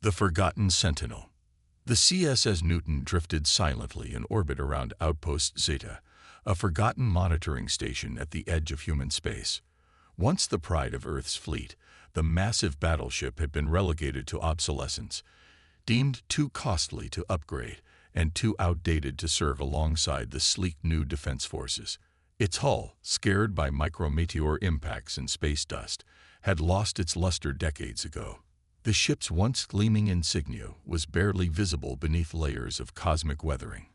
The Forgotten Sentinel. The CSS Newton drifted silently in orbit around Outpost Zeta, a forgotten monitoring station at the edge of human space. Once the pride of Earth's fleet, the massive battleship had been relegated to obsolescence, deemed too costly to upgrade and too outdated to serve alongside the sleek new defense forces. Its hull, scarred by micrometeor impacts and space dust, had lost its luster decades ago. The ship's once gleaming insignia was barely visible beneath layers of cosmic weathering.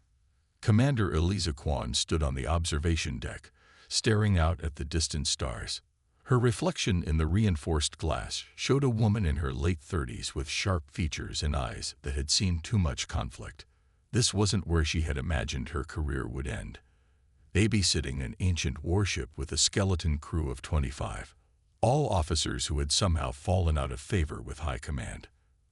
Commander Eliza Kwan stood on the observation deck, staring out at the distant stars. Her reflection in the reinforced glass showed a woman in her late 30s with sharp features and eyes that had seen too much conflict. This wasn't where she had imagined her career would end. Babysitting an ancient warship with a skeleton crew of 25. All officers who had somehow fallen out of favor with high command.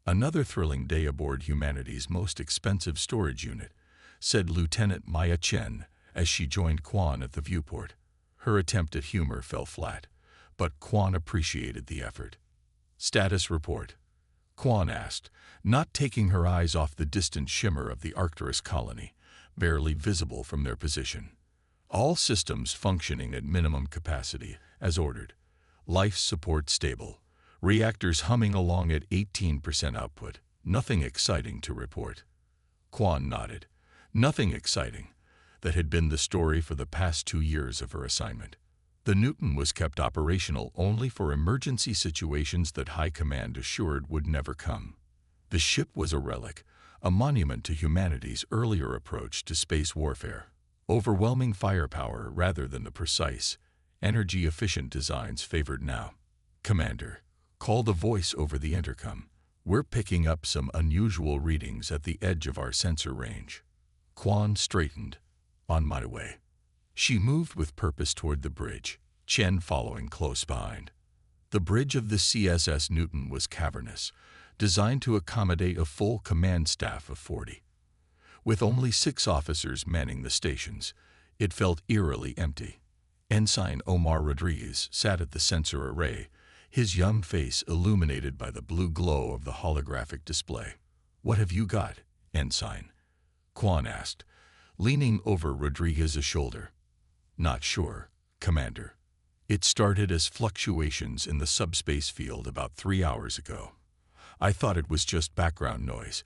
Another thrilling day aboard humanity's most expensive storage unit, said Lieutenant Maya Chen as she joined Kwan at the viewport. Her attempt at humor fell flat, but Kwan appreciated the effort. Status report, Kwan asked, not taking her eyes off the distant shimmer of the Arcturus colony, barely visible from their position. All systems functioning at minimum capacity, as ordered. Life support stable. Reactors humming along at 18% output. Nothing exciting to report. Kwan nodded. Nothing exciting. That had been the story for the past 2 years of her assignment. The Newton was kept operational only for emergency situations that High Command assured would never come. The ship was a relic, a monument to humanity's earlier approach to space warfare. Overwhelming firepower rather than the precise, energy-efficient designs favored now. Commander, call the voice over the intercom. We're picking up some unusual readings at the edge of our sensor range. Kwan straightened. On my way. She moved with purpose toward the bridge, Chen following close behind. The bridge of the CSS Newton was cavernous, designed to accommodate a full command staff of 40. With only 6 officers manning the stations, it felt eerily empty. Ensign Omar Rodriguez sat at the sensor array, his young face illuminated by the blue glow of the holographic display. What have you got, Ensign? Kwan asked, leaning over Rodriguez's shoulder. Not sure, Commander. It started as fluctuations in the subspace field about 3 hours ago. I thought it was just background noise,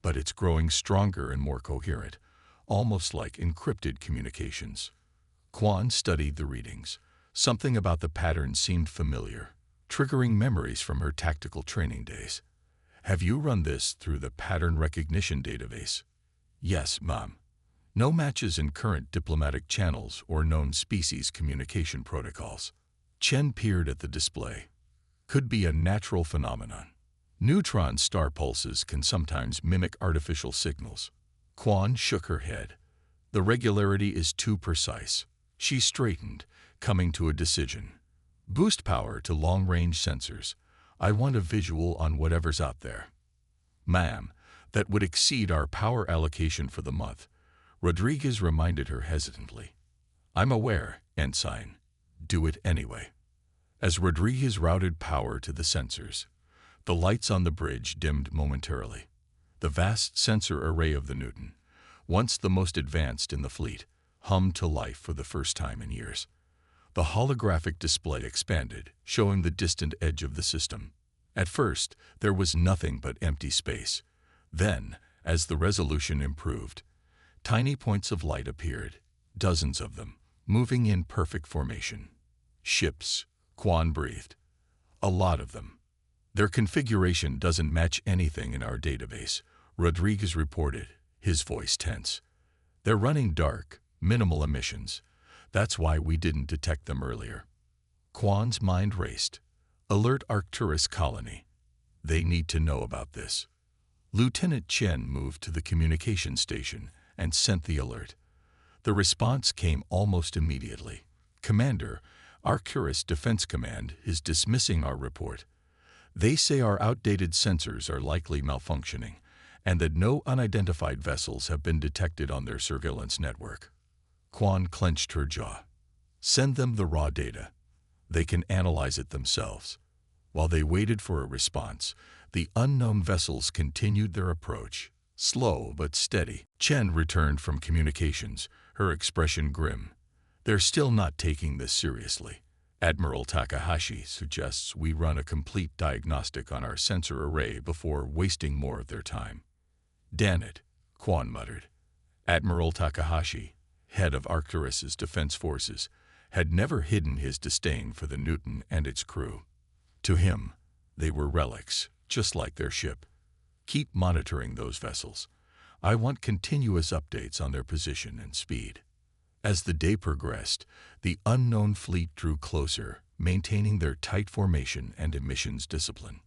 but it's growing stronger and more coherent, almost like encrypted communications. Kwan studied the readings. Something about the pattern seemed familiar, triggering memories from her tactical training days. Have you run this through the pattern recognition database? Yes, Mom. No matches in current diplomatic channels or known species communication protocols. Chen peered at the display. Could be a natural phenomenon. Neutron star pulses can sometimes mimic artificial signals. Kwan shook her head. The regularity is too precise. She straightened, coming to a decision. Boost power to long-range sensors. I want a visual on whatever's out there. Ma'am, that would exceed our power allocation for the month. Rodriguez reminded her hesitantly. I'm aware, Ensign. Do it anyway. As Rodriguez routed power to the sensors, the lights on the bridge dimmed momentarily. The vast sensor array of the Newton, once the most advanced in the fleet, hummed to life for the first time in years. The holographic display expanded, showing the distant edge of the system. At first, there was nothing but empty space. Then, as the resolution improved, tiny points of light appeared, dozens of them, moving in perfect formation. Ships, Kwan breathed. A lot of them. Their configuration doesn't match anything in our database, Rodriguez reported, his voice tense. They're running dark, minimal emissions. That's why we didn't detect them earlier. Kwan's mind raced. Alert Arcturus colony. They need to know about this. Lieutenant Chen moved to the communication station and sent the alert. The response came almost immediately. Commander, Arcturus Defense Command is dismissing our report. They say our outdated sensors are likely malfunctioning, and that no unidentified vessels have been detected on their surveillance network. Kwan clenched her jaw. Send them the raw data. They can analyze it themselves. While they waited for a response, The unknown vessels continued their approach, slow but steady. Chen returned from communications, her expression grim. They're still not taking this seriously. Admiral Takahashi suggests we run a complete diagnostic on our sensor array before wasting more of their time. Damn it, Quan muttered. Admiral Takahashi, head of Arcturus's defense forces, had never hidden his disdain for the Newton and its crew. To him, they were relics, just like their ship. Keep monitoring those vessels. I want continuous updates on their position and speed. As the day progressed, the unknown fleet drew closer, maintaining their tight formation and emissions discipline.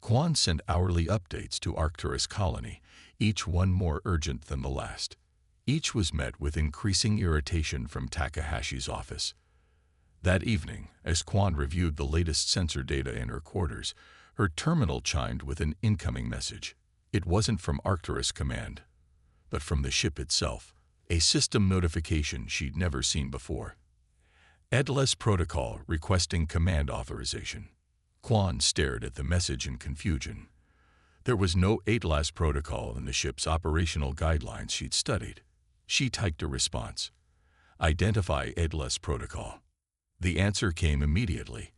Quan sent hourly updates to Arcturus colony, each one more urgent than the last. Each was met with increasing irritation from Takahashi's office. That evening, as Quan reviewed the latest sensor data in her quarters, her terminal chimed with an incoming message. It wasn't from Arcturus Command, but from the ship itself, a system notification she'd never seen before. HFY protocol requesting command authorization. Quan stared at the message in confusion. There was no HFY protocol in the ship's operational guidelines she'd studied. She typed a response. Identify HFY protocol. The answer came immediately.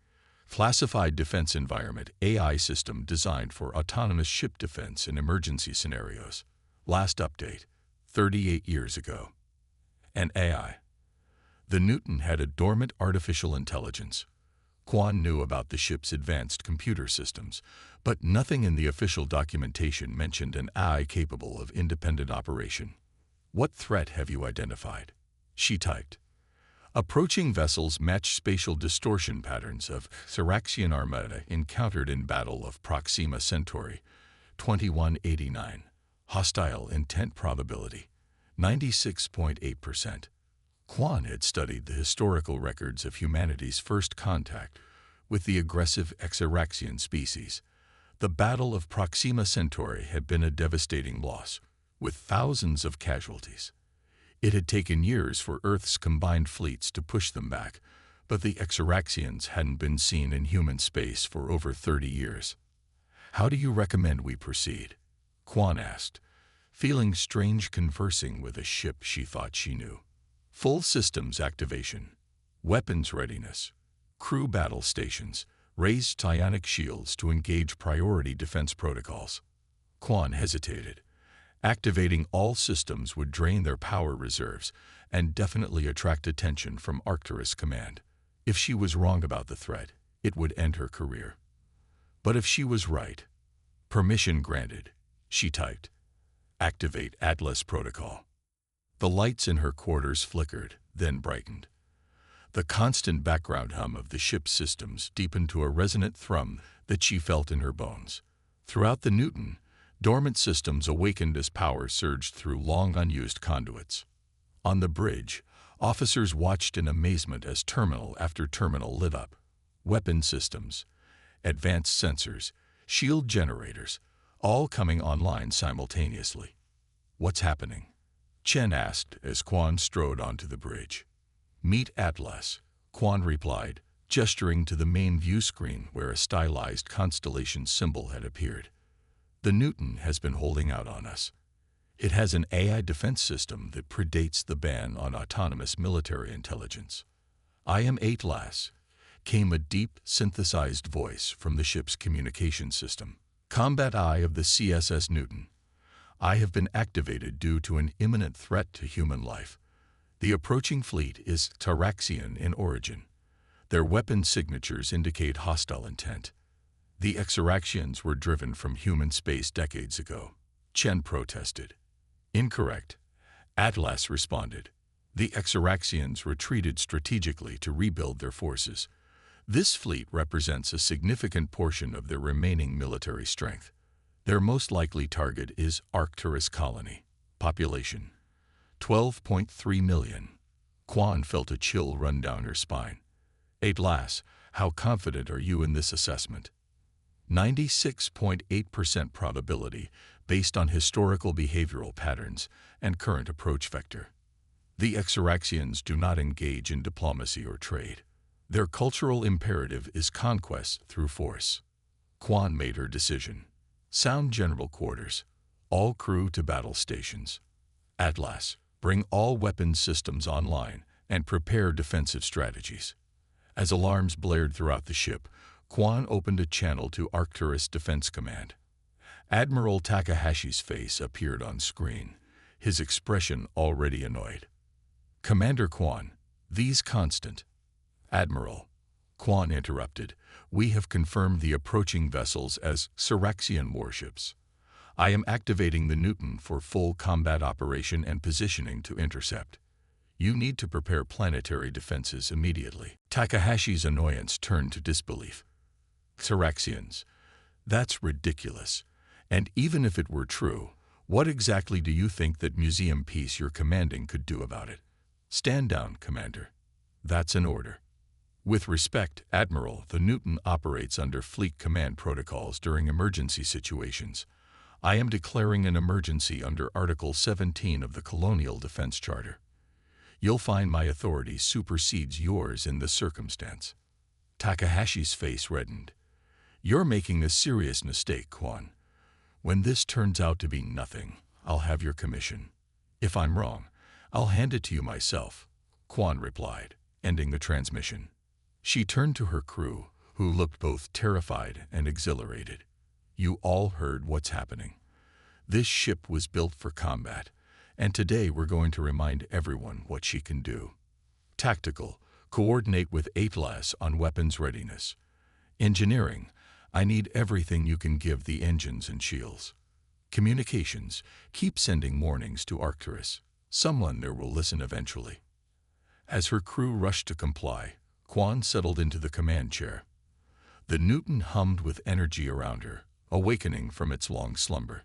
Classified defense environment, AI system designed for autonomous ship defense in emergency scenarios. Last update, 38 years ago. An AI. The Newton had a dormant artificial intelligence. Quan knew about the ship's advanced computer systems, but nothing in the official documentation mentioned an AI capable of independent operation. What threat have you identified? She typed. Approaching vessels match spatial distortion patterns of Xeraxian Armada encountered in Battle of Proxima Centauri, 2189. Hostile intent probability, 96.8%. Quan had studied the historical records of humanity's first contact with the aggressive Xeraxian species. The Battle of Proxima Centauri had been a devastating loss, with thousands of casualties. It had taken years for Earth's combined fleets to push them back, but the Xeraxians hadn't been seen in human space for over 30 years. How do you recommend we proceed? Quan asked, feeling strange conversing with a ship she thought she knew. Full systems activation, weapons readiness, crew battle stations, raised psionic shields to engage priority defense protocols. Quan hesitated. Activating all systems would drain their power reserves and definitely attract attention from Arcturus Command. If she was wrong about the threat, it would end her career. But if she was right, permission granted, she typed. Activate HFY protocol. The lights in her quarters flickered, then brightened. The constant background hum of the ship's systems deepened to a resonant thrum that she felt in her bones. Throughout the Newton, dormant systems awakened as power surged through long unused conduits. On the bridge, officers watched in amazement as terminal after terminal lit up. Weapon systems, advanced sensors, shield generators, all coming online simultaneously. What's happening? Chen asked as Quan strode onto the bridge. Meet Atlas, Quan replied, gesturing to the main view screen where a stylized constellation symbol had appeared. The Newton has been holding out on us. It has an AI defense system that predates the ban on autonomous military intelligence. I am Atlas, came a deep, synthesized voice from the ship's communication system. Combat Eye of the CSS Newton. I have been activated due to an imminent threat to human life. The approaching fleet is Xeraxian in origin. Their weapon signatures indicate hostile intent. The Xeraxians were driven from human space decades ago. Chen protested. Incorrect. Atlas responded. The Xeraxians retreated strategically to rebuild their forces. This fleet represents a significant portion of their remaining military strength. Their most likely target is Arcturus colony. Population, 12.3 million. Quan felt a chill run down her spine. Atlas, how confident are you in this assessment? 96.8% probability based on historical behavioral patterns and current approach vector. The Xeraxians do not engage in diplomacy or trade. Their cultural imperative is conquest through force. Quan made her decision. Sound general quarters. All crew to battle stations. Atlas, bring all weapons systems online and prepare defensive strategies. As alarms blared throughout the ship, Quan opened a channel to Arcturus Defense Command. Admiral Takahashi's face appeared on screen, his expression already annoyed. Commander Quan, these constant. Admiral, Quan interrupted, we have confirmed the approaching vessels as Syraxian warships. I am activating the Newton for full combat operation and positioning to intercept. You need to prepare planetary defenses immediately. Takahashi's annoyance turned to disbelief. Syraxians, that's ridiculous. And even if it were true, what exactly do you think that museum piece you're commanding could do about it? Stand down, Commander. That's an order. With respect, Admiral, the Newton operates under fleet command protocols during emergency situations. I am declaring an emergency under Article 17 of the Colonial Defense Charter. You'll find my authority supersedes yours in this circumstance. Takahashi's face reddened. You're making a serious mistake, Quan. When this turns out to be nothing, I'll have your commission. If I'm wrong, I'll hand it to you myself, Quan replied, ending the transmission. She turned to her crew, who looked both terrified and exhilarated. You all heard what's happening. This ship was built for combat, and today we're going to remind everyone what she can do. Tactical, coordinate with Atlas on weapons readiness. Engineering, I need everything you can give the engines and shields. Communications, keep sending warnings to Arcturus. Someone there will listen eventually. As her crew rushed to comply, Quan settled into the command chair. The Newton hummed with energy around her, awakening from its long slumber.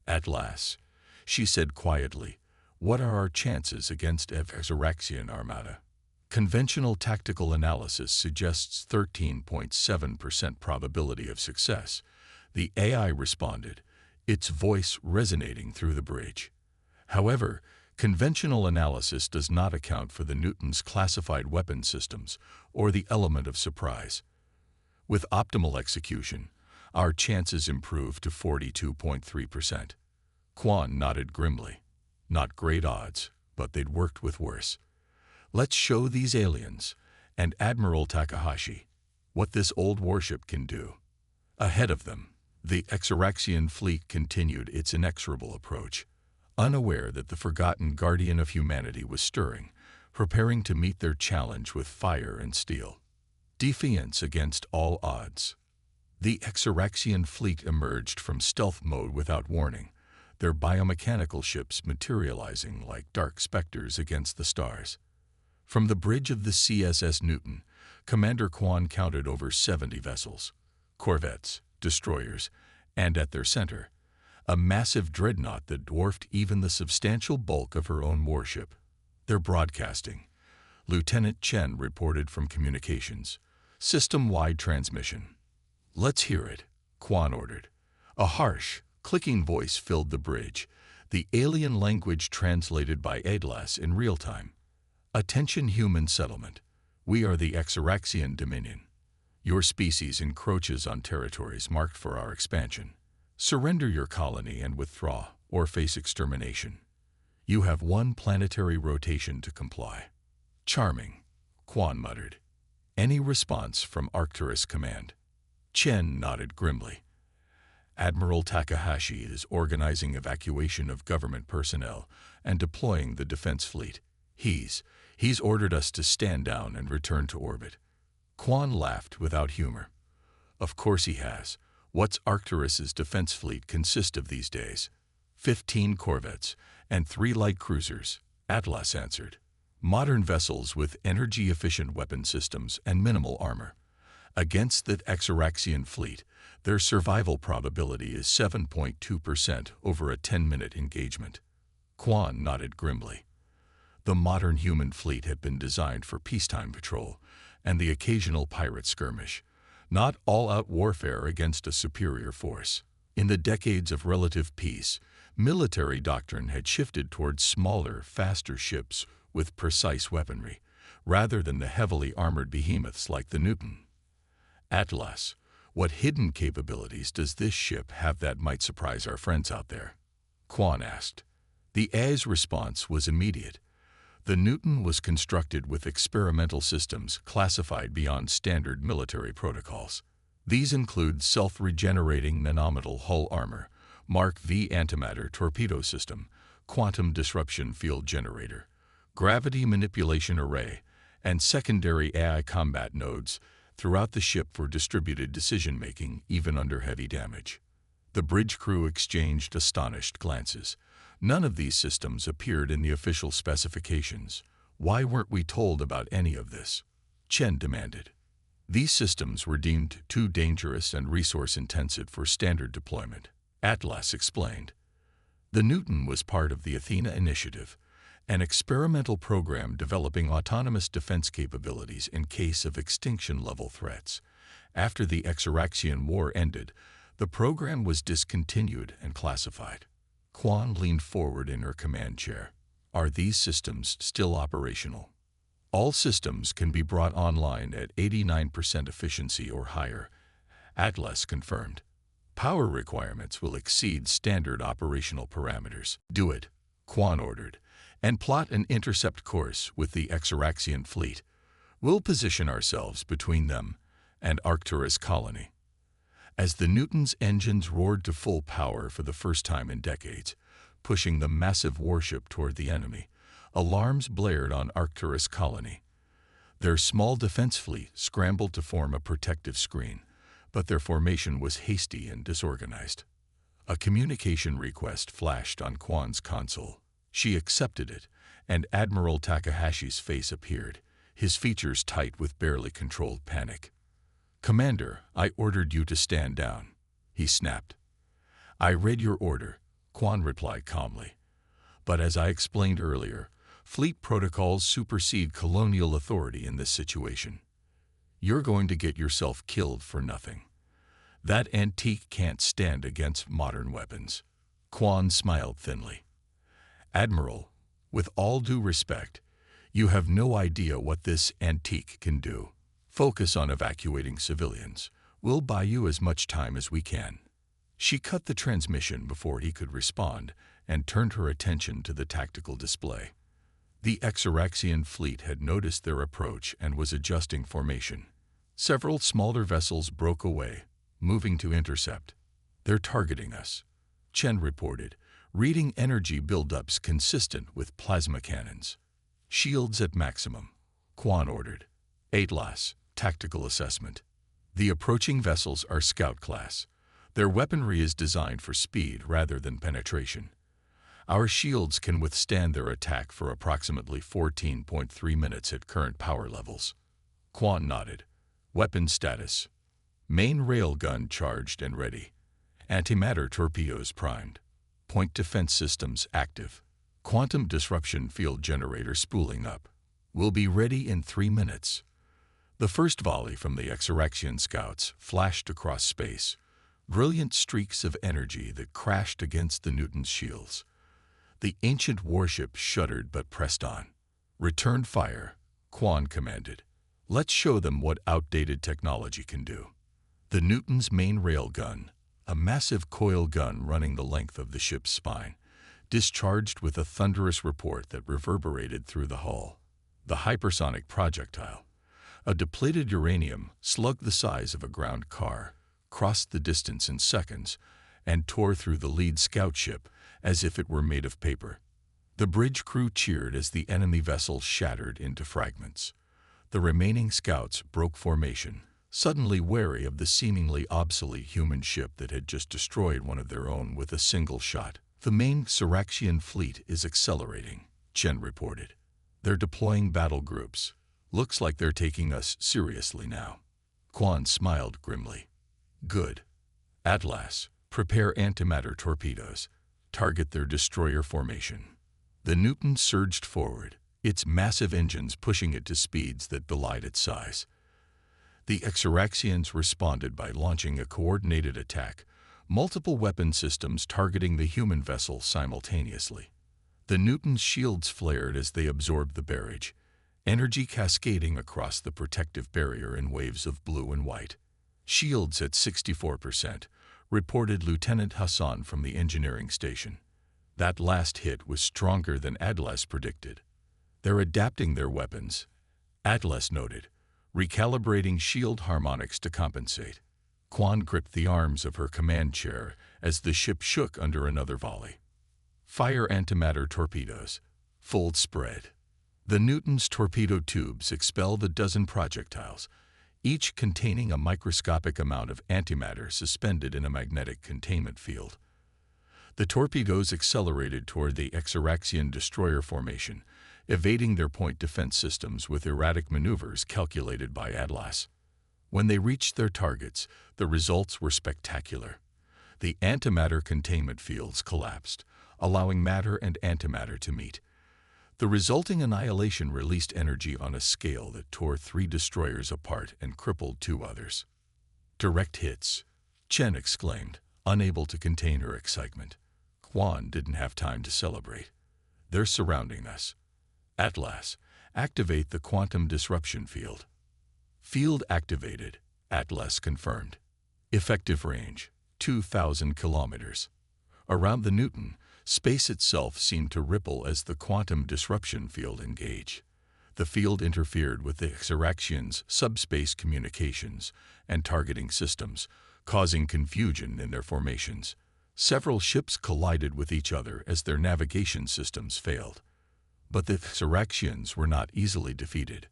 At last, she said quietly, what are our chances against Syraxian Armada? Conventional tactical analysis suggests 13.7% probability of success. The AI responded, its voice resonating through the bridge. However, conventional analysis does not account for the Newton's classified weapon systems or the element of surprise. With optimal execution, our chances improved to 42.3%. Quan nodded grimly. Not great odds, but they'd worked with worse. Let's show these aliens, and Admiral Takahashi, what this old warship can do. Ahead of them, the Syraxian fleet continued its inexorable approach, unaware that the forgotten guardian of humanity was stirring, preparing to meet their challenge with fire and steel. Defiance against all odds. The Syraxian fleet emerged from stealth mode without warning, their biomechanical ships materializing like dark specters against the stars. From the bridge of the CSS Newton, Commander Quan counted over 70 vessels, corvettes, destroyers, and at their center, a massive dreadnought that dwarfed even the substantial bulk of her own warship. They're broadcasting. Lieutenant Chen reported from communications. System-wide transmission. Let's hear it, Quan ordered. A harsh, clicking voice filled the bridge, the alien language translated by Atlas in real time. Attention human settlement. We are the Syraxian Dominion. Your species encroaches on territories marked for our expansion. Surrender your colony and withdraw, or face extermination. You have one planetary rotation to comply. Charming, Quan muttered. Any response from Arcturus Command? Chen nodded grimly. Admiral Takahashi is organizing evacuation of government personnel and deploying the defense fleet. He's ordered us to stand down and return to orbit. Quan laughed without humor. Of course he has. What's Arcturus's defense fleet consist of these days? 15 corvettes and 3 light cruisers, Atlas answered. Modern vessels with energy-efficient weapon systems and minimal armor. Against the Syraxian fleet, their survival probability is 7.2% over a 10-minute engagement. Quan nodded grimly. The modern human fleet had been designed for peacetime patrol and the occasional pirate skirmish, not all-out warfare against a superior force. In the decades of relative peace, military doctrine had shifted towards smaller, faster ships with precise weaponry, rather than the heavily armored behemoths like the Newton. Atlas, What hidden capabilities does this ship have that might surprise our friends out there? Quan asked. The AI's response was immediate. The Newton was constructed with experimental systems classified beyond standard military protocols. These include self-regenerating nanometal hull armor, Mark V antimatter torpedo system, quantum disruption field generator, gravity manipulation array, and secondary AI combat nodes throughout the ship for distributed decision-making even under heavy damage. The bridge crew exchanged astonished glances. None of these systems appeared in the official specifications. Why weren't we told about any of this? Chen demanded. These systems were deemed too dangerous and resource-intensive for standard deployment, Atlas explained. The Newton was part of the Athena Initiative, an experimental program developing autonomous defense capabilities in case of extinction-level threats. After the Exaraxian War ended, the program was discontinued and classified. Quan leaned forward in her command chair. Are these systems still operational? All systems can be brought online at 89% efficiency or higher, Atlas confirmed. Power requirements will exceed standard operational parameters. Do it, Quan ordered, and plot an intercept course with the Exaraxian fleet. We'll position ourselves between them and Arcturus colony. As the Newton's engines roared to full power for the first time in decades, pushing the massive warship toward the enemy, alarms blared on Arcturus colony. Their small defense fleet scrambled to form a protective screen, but their formation was hasty and disorganized. A communication request flashed on Quan's console. She accepted it, and Admiral Takahashi's face appeared, his features tight with barely controlled panic. Commander, I ordered you to stand down, he snapped. I read your order, Quan replied calmly. But as I explained earlier, fleet protocols supersede colonial authority in this situation. You're going to get yourself killed for nothing. That antique can't stand against modern weapons. Quan smiled thinly. Admiral, with all due respect, you have no idea what this antique can do. Focus on evacuating civilians. We'll buy you as much time as we can. She cut the transmission before he could respond and turned her attention to the tactical display. The Exaraxian fleet had noticed their approach and was adjusting formation. Several smaller vessels broke away, moving to intercept. They're targeting us, Chen reported, reading energy buildups consistent with plasma cannons. Shields at maximum, Quan ordered. Atlas, tactical assessment. The approaching vessels are scout class. Their weaponry is designed for speed rather than penetration. Our shields can withstand their attack for approximately 14.3 minutes at current power levels. Quan nodded. Weapon status. Main railgun charged and ready. Antimatter torpedoes primed. Point defense systems active. Quantum disruption field generator spooling up. We'll be ready in 3 minutes. The first volley from the Exaraxian scouts flashed across space, brilliant streaks of energy that crashed against the Newton's shields. The ancient warship shuddered but pressed on. Return fire, Quan commanded. Let's show them what outdated technology can do. The Newton's main railgun, a massive coil gun running the length of the ship's spine, discharged with a thunderous report that reverberated through the hull. The hypersonic projectile, a depleted uranium slug the size of a ground car, crossed the distance in seconds and tore through the lead scout ship as if it were made of paper. The bridge crew cheered as the enemy vessel shattered into fragments. The remaining scouts broke formation, suddenly wary of the seemingly obsolete human ship that had just destroyed one of their own with a single shot. The main Exaraxian fleet is accelerating, Chen reported. They're deploying battle groups. Looks like they're taking us seriously now. Quan smiled grimly. Good. Atlas, prepare antimatter torpedoes. Target their destroyer formation. The Newton surged forward, its massive engines pushing it to speeds that belied its size. The Exaraxians responded by launching a coordinated attack, multiple weapon systems targeting the human vessel simultaneously. The Newton's shields flared as they absorbed the barrage, energy cascading across the protective barrier in waves of blue and white. Shields at 64%, reported Lieutenant Hassan from the engineering station. That last hit was stronger than Atlas predicted. They're adapting their weapons, Atlas noted, recalibrating shield harmonics to compensate. Quan gripped the arms of her command chair as the ship shook under another volley. Fire antimatter torpedoes. Full spread. The Newton's torpedo tubes expelled a dozen projectiles, each containing a microscopic amount of antimatter suspended in a magnetic containment field. The torpedoes accelerated toward the Exaraxian destroyer formation, evading their point defense systems with erratic maneuvers calculated by Atlas. When they reached their targets, the results were spectacular. The antimatter containment fields collapsed, allowing matter and antimatter to meet. The resulting annihilation released energy on a scale that tore 3 destroyers apart and crippled 2 others. Direct hits, Chen exclaimed, unable to contain her excitement. Quan didn't have time to celebrate. They're surrounding us. Atlas, activate the quantum disruption field. Field activated, Atlas confirmed. Effective range, 2,000 kilometers. Around the Newton, space itself seemed to ripple as the quantum disruption field engaged. The field interfered with the Exaraxians' subspace communications and targeting systems, causing confusion in their formations. Several ships collided with each other as their navigation systems failed. But the Exaraxians were not easily defeated.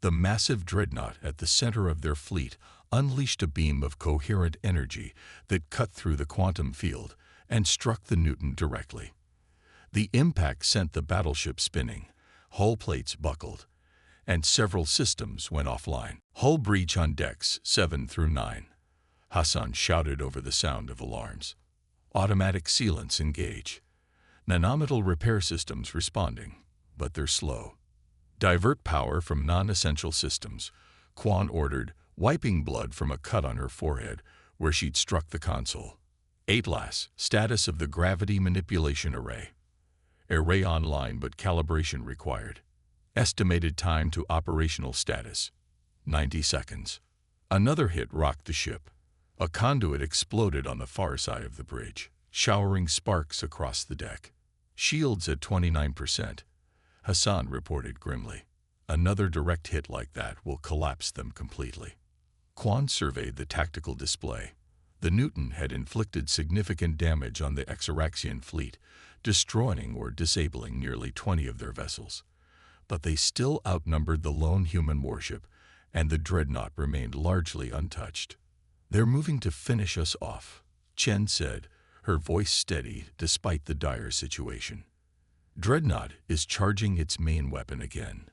The massive dreadnought at the center of their fleet unleashed a beam of coherent energy that cut through the quantum field and struck the Newton directly. The impact sent the battleship spinning, hull plates buckled, and several systems went offline. Hull breach on decks 7 through 9. Hassan shouted over the sound of alarms. Automatic sealants engage. Nanometal repair systems responding, but they're slow. Divert power from non-essential systems, Quan ordered, wiping blood from a cut on her forehead where she'd struck the console. Atlas, status of the gravity manipulation array. Array online but calibration required. Estimated time to operational status, 90 seconds. Another hit rocked the ship. A conduit exploded on the far side of the bridge, showering sparks across the deck. Shields at 29%. Hassan reported grimly. Another direct hit like that will collapse them completely. Quan surveyed the tactical display. The Newton had inflicted significant damage on the Exaraxian fleet, destroying or disabling nearly 20 of their vessels. But they still outnumbered the lone human warship, and the dreadnought remained largely untouched. "They're moving to finish us off," Chen said, her voice steady despite the dire situation. Dreadnought is charging its main weapon again.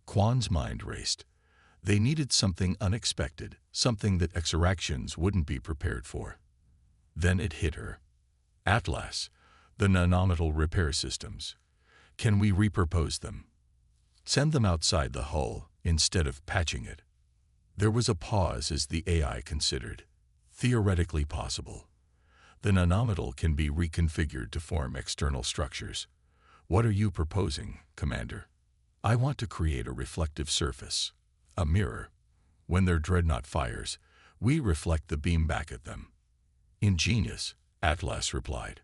Quan's mind raced. They needed something unexpected, something that Exaraxians wouldn't be prepared for. Then it hit her. Atlas, the nanometal repair systems. Can we repurpose them? Send them outside the hull instead of patching it. There was a pause as the AI considered. Theoretically possible. The nanometal can be reconfigured to form external structures. What are you proposing, Commander? I want to create a reflective surface, a mirror. When their dreadnought fires, we reflect the beam back at them. Ingenious, Atlas replied.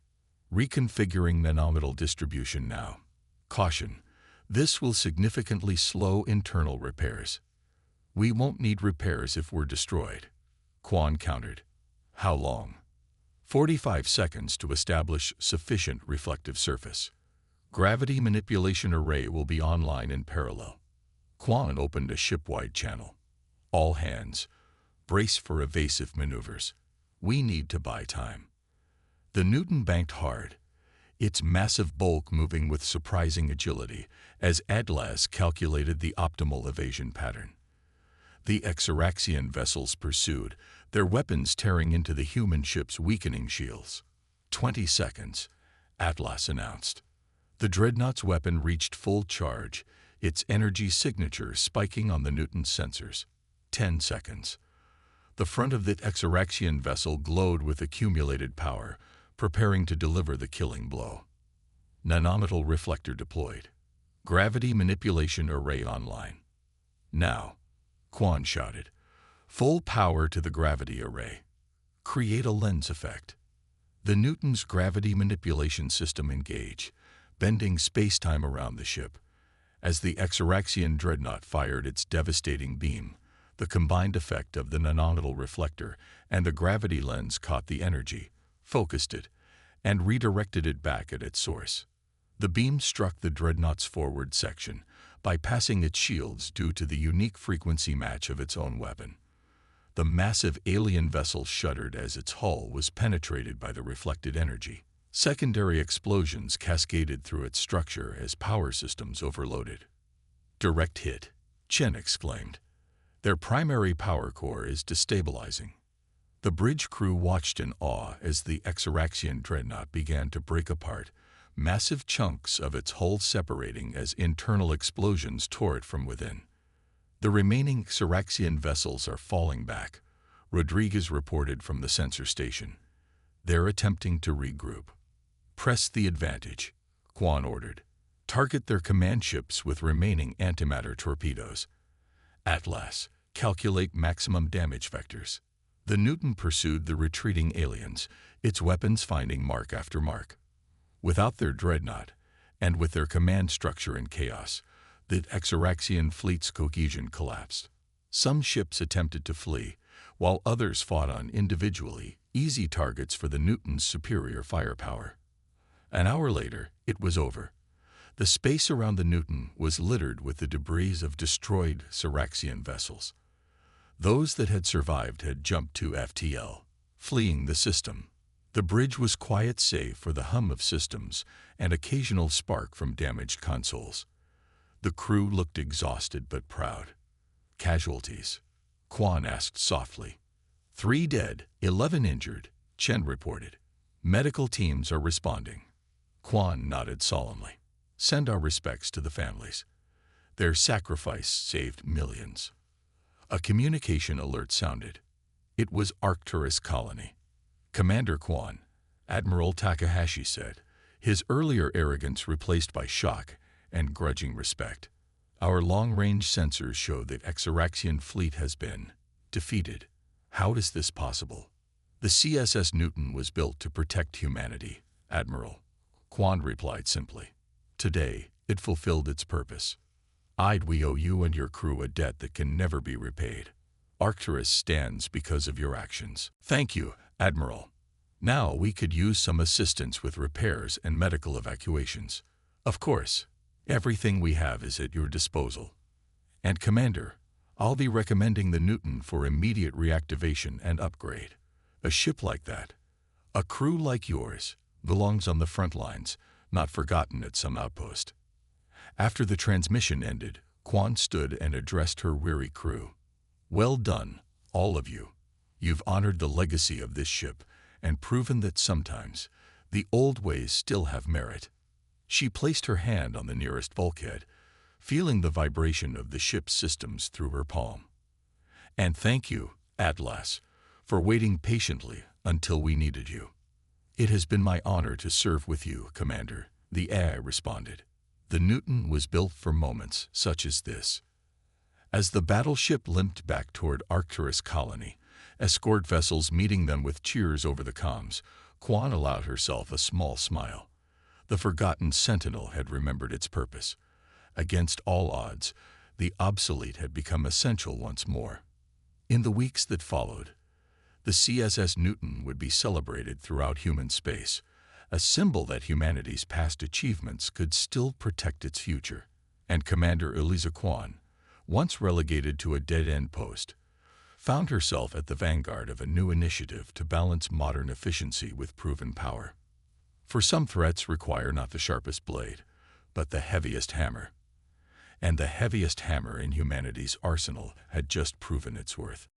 Reconfiguring nanometal distribution now. Caution, this will significantly slow internal repairs. We won't need repairs if we're destroyed. Quan countered. How long? 45 seconds to establish sufficient reflective surface. Gravity manipulation array will be online in parallel. Quan opened a ship-wide channel. All hands, brace for evasive maneuvers. We need to buy time. The Newton banked hard, its massive bulk moving with surprising agility as Atlas calculated the optimal evasion pattern. The Exaraxian vessels pursued, their weapons tearing into the human ship's weakening shields. 20 seconds, Atlas announced. The dreadnought's weapon reached full charge, its energy signature spiking on the Newton sensors. 10 seconds. The front of the Exaraxian vessel glowed with accumulated power, preparing to deliver the killing blow. Nanometal reflector deployed. Gravity manipulation array online. Now, Quan shouted. Full power to the gravity array. Create a lens effect. The Newton's gravity manipulation system engage, bending space-time around the ship. As the Exaraxian dreadnought fired its devastating beam, the combined effect of the nanometal reflector and the gravity lens caught the energy, focused it, and redirected it back at its source. The beam struck the dreadnought's forward section, bypassing its shields due to the unique frequency match of its own weapon. The massive alien vessel shuddered as its hull was penetrated by the reflected energy. Secondary explosions cascaded through its structure as power systems overloaded. Direct hit, Chen exclaimed. Their primary power core is destabilizing. The bridge crew watched in awe as the Exaraxian dreadnought began to break apart, massive chunks of its hull separating as internal explosions tore it from within. The remaining Exaraxian vessels are falling back, Rodriguez reported from the sensor station. They're attempting to regroup. Press the advantage, Quan ordered. Target their command ships with remaining antimatter torpedoes. Atlas, calculate maximum damage vectors. The Newton pursued the retreating aliens, its weapons finding mark after mark. Without their dreadnought, and with their command structure in chaos, the Exaraxian fleet's cohesion collapsed. Some ships attempted to flee, while others fought on individually easy targets for the Newton's superior firepower. An hour later, it was over. The space around the Newton was littered with the debris of destroyed Exaraxian vessels. Those that had survived had jumped to FTL, fleeing the system. The bridge was quiet save for the hum of systems and occasional spark from damaged consoles. The crew looked exhausted but proud. Casualties? Quan asked softly. 3 dead, 11 injured, Chen reported. Medical teams are responding. Quan nodded solemnly. Send our respects to the families. Their sacrifice saved millions. A communication alert sounded. It was Arcturus Colony. Commander Quan, Admiral Takahashi said, his earlier arrogance replaced by shock and grudging respect. Our long-range sensors show that Exaraxian fleet has been defeated. How is this possible? The CSS Newton was built to protect humanity, Admiral. Quan replied simply. Today, it fulfilled its purpose. We owe you and your crew a debt that can never be repaid. Arcturus stands because of your actions. Thank you, Admiral. Now we could use some assistance with repairs and medical evacuations. Of course, everything we have is at your disposal. And Commander, I'll be recommending the Newton for immediate reactivation and upgrade. A ship like that, a crew like yours, belongs on the front lines, not forgotten at some outpost. After the transmission ended, Quan stood and addressed her weary crew. Well done, all of you. You've honored the legacy of this ship and proven that sometimes the old ways still have merit. She placed her hand on the nearest bulkhead, feeling the vibration of the ship's systems through her palm. And thank you, Atlas, for waiting patiently until we needed you. It has been my honor to serve with you, Commander, the AI responded. The Newton was built for moments such as this. As the battleship limped back toward Arcturus Colony, escort vessels meeting them with cheers over the comms, Quan allowed herself a small smile. The forgotten sentinel had remembered its purpose. Against all odds, the obsolete had become essential once more. In the weeks that followed, the CSS Newton would be celebrated throughout human space, a symbol that humanity's past achievements could still protect its future. And Commander Eliza Quan, once relegated to a dead-end post, found herself at the vanguard of a new initiative to balance modern efficiency with proven power. For some threats require not the sharpest blade, but the heaviest hammer. And the heaviest hammer in humanity's arsenal had just proven its worth.